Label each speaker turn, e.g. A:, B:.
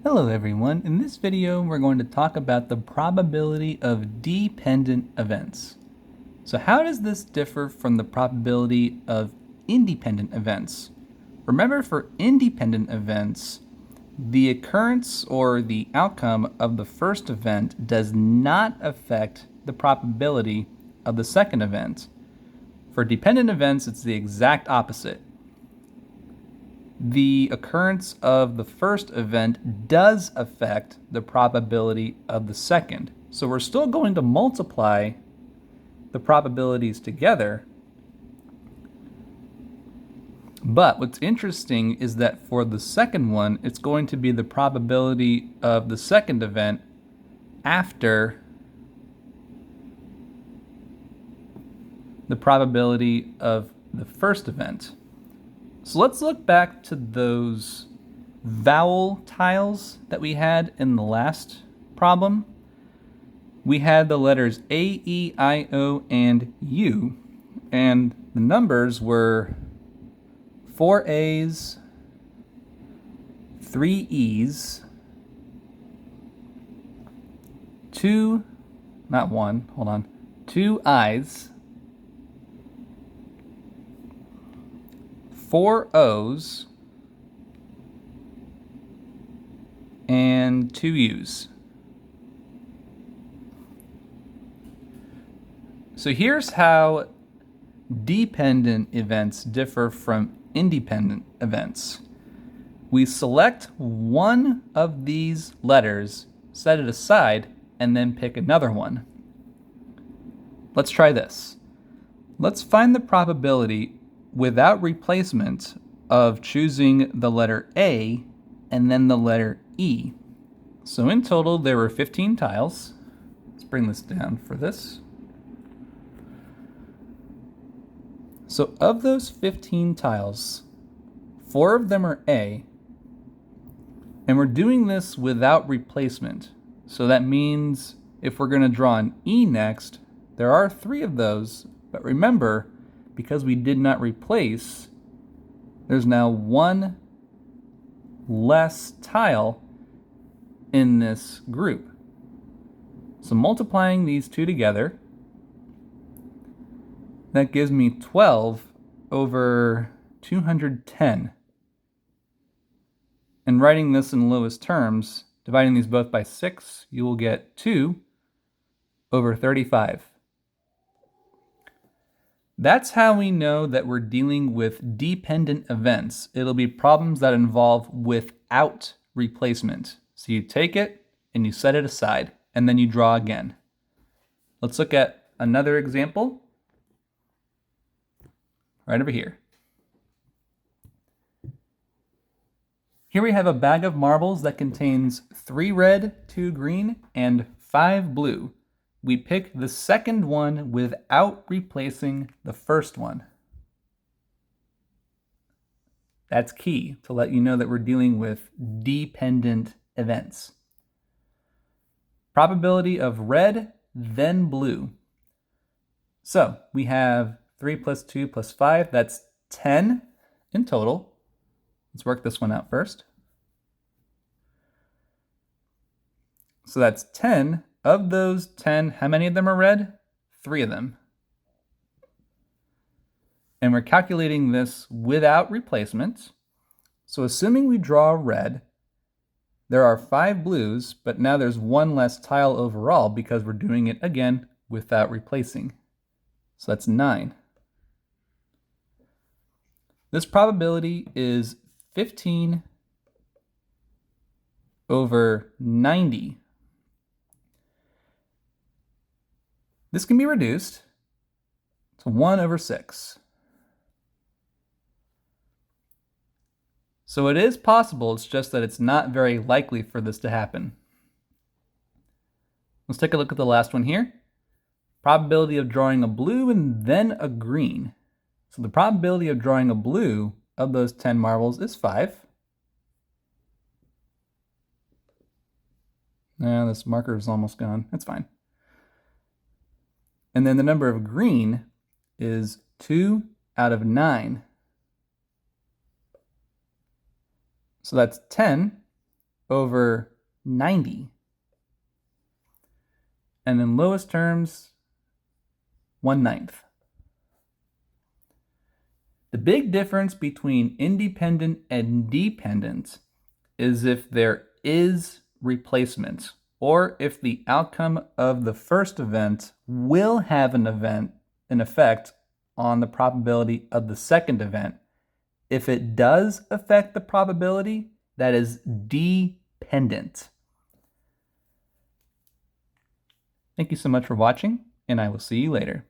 A: Hello everyone, in this video we're going to talk about the probability of dependent events. So how does this differ from the probability of independent events? Remember, for independent events, the occurrence or the outcome of the first event does not affect the probability of the second event. For dependent events, it's the exact opposite. The occurrence of the first event does affect the probability of the second. So we're still going to multiply the probabilities together. But what's interesting is that for the second one, it's going to be the probability of the second event after the probability of the first event. So let's look back to those vowel tiles that we had in the last problem. We had the letters A, E, I, O, and U, and the numbers were 4 A's, 3 E's, 2 I's, 4 O's, and 2 U's. So here's how dependent events differ from independent events. We select one of these letters, set it aside, and then pick another one. Let's try this. Let's find the probability without replacement of choosing the letter A and then the letter E. So in total, there were 15 tiles. Let's bring this down for this. So of those 15 tiles, 4 of them are A, and we're doing this without replacement. So that means if we're going to draw an E next, there are 3 of those, but remember, because we did not replace, there's now 1 less tile in this group. So multiplying these two together, that gives me 12 over 210. And writing this in lowest terms, dividing these both by 6, you will get 2 over 35. That's how we know that we're dealing with dependent events. It'll be problems that involve without replacement. So you take it and you set it aside, and then you draw again. Let's look at another example right over here. Here we have a bag of marbles that contains 3 red, 2 green, and 5 blue. We pick the second one without replacing the first one. That's key to let you know that we're dealing with dependent events. Probability of red, then blue. So we have 3 plus 2 plus 5, that's 10 in total. Let's work this one out first. So that's 10. Of those 10, how many of them are red? 3 of them. And we're calculating this without replacement. So assuming we draw red, there are 5 blues, but now there's 1 less tile overall because we're doing it again without replacing. So that's 9. This probability is 15 over 90. This can be reduced to 1 over 6. So it is possible, it's just that it's not very likely for this to happen. Let's take a look at the last one here. Probability of drawing a blue and then a green. So the probability of drawing a blue of those 10 marbles is 5. Now this marker is almost gone. That's fine. And then the number of green is 2 out of 9. So that's 10. over 90. And in lowest terms, 1/9. The big difference between independent and dependent is if there is replacement, or if the outcome of the first event will have an effect on the probability of the second event. If it does affect the probability, that is dependent. Thank you so much for watching, and I will see you later.